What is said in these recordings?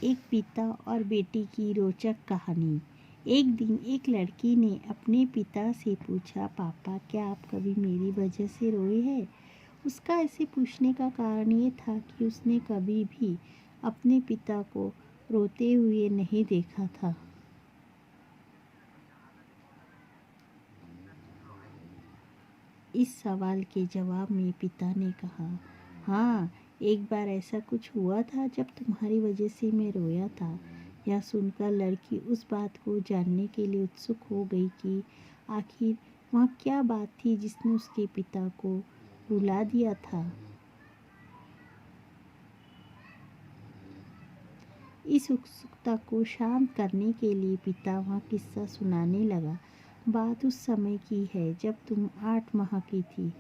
एक पिता और बेटी की रोचक कहानी। एक दिन एक लड़की ने अपने पिता से पूछा, पापा क्या आप कभी मेरी वजह से रोए हैं? उसका ऐसे पूछने का कारण ये था कि उसने कभी भी अपने पिता को रोते हुए नहीं देखा था। इस सवाल के जवाब में पिता ने कहा, हाँ, एक बार ऐसा कुछ हुआ था जब तुम्हारी वजह से मैं रोया था। यह सुनकर लड़की उस बात को जानने के लिए उत्सुक हो गई कि आखिर वह क्या बात थी जिसने उसके पिता को रुला दिया था। इस उत्सुकता को शांत करने के लिए पिता वह किस्सा सुनाने लगा। बात उस समय की है जब तुम 8 माह की थी।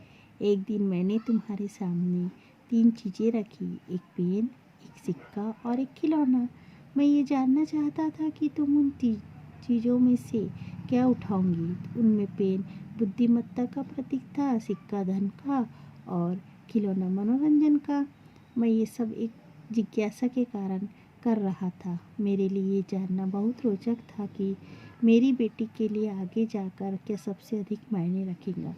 एक दिन मैंने तुम्हारे सामने 3 चीज़ें रखी, एक पेन, एक सिक्का और एक खिलौना। मैं ये जानना चाहता था कि तुम उन चीज़ों में से क्या उठाओगी। उनमें पेन बुद्धिमत्ता का प्रतीक था, सिक्का धन का और खिलौना मनोरंजन का। मैं ये सब एक जिज्ञासा के कारण कर रहा था। मेरे लिए ये जानना बहुत रोचक था कि मेरी बेटी के लिए आगे जाकर क्या सबसे अधिक मायने रखेगा।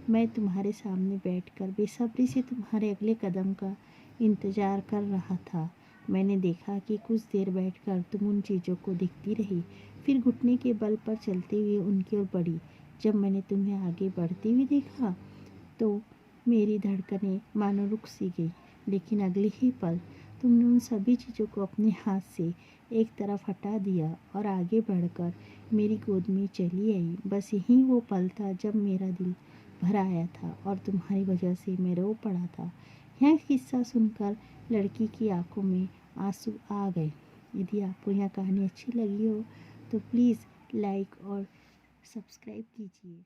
मैं तुम्हारे सामने बैठकर बेसब्री से तुम्हारे अगले कदम का इंतज़ार कर रहा था। मैंने देखा कि कुछ देर बैठकर तुम उन चीज़ों को देखती रही, फिर घुटने के बल पर चलते हुए उनकी ओर बढ़ी। जब मैंने तुम्हें आगे बढ़ते हुए देखा तो मेरी धड़कनें मानो रुक सी गई, लेकिन अगले ही पल तुमने उन सभी चीज़ों को अपने हाथ से एक तरफ हटा दिया और आगे बढ़कर मेरी गोद में चली आई। बस यही वो पल था जब मेरा दिल भर आया था और तुम्हारी वजह से मैं रो पड़ा था। यह किस्सा सुनकर लड़की की आंखों में आंसू आ गए। यदि आपको यह कहानी अच्छी लगी हो तो प्लीज़ लाइक और सब्सक्राइब कीजिए।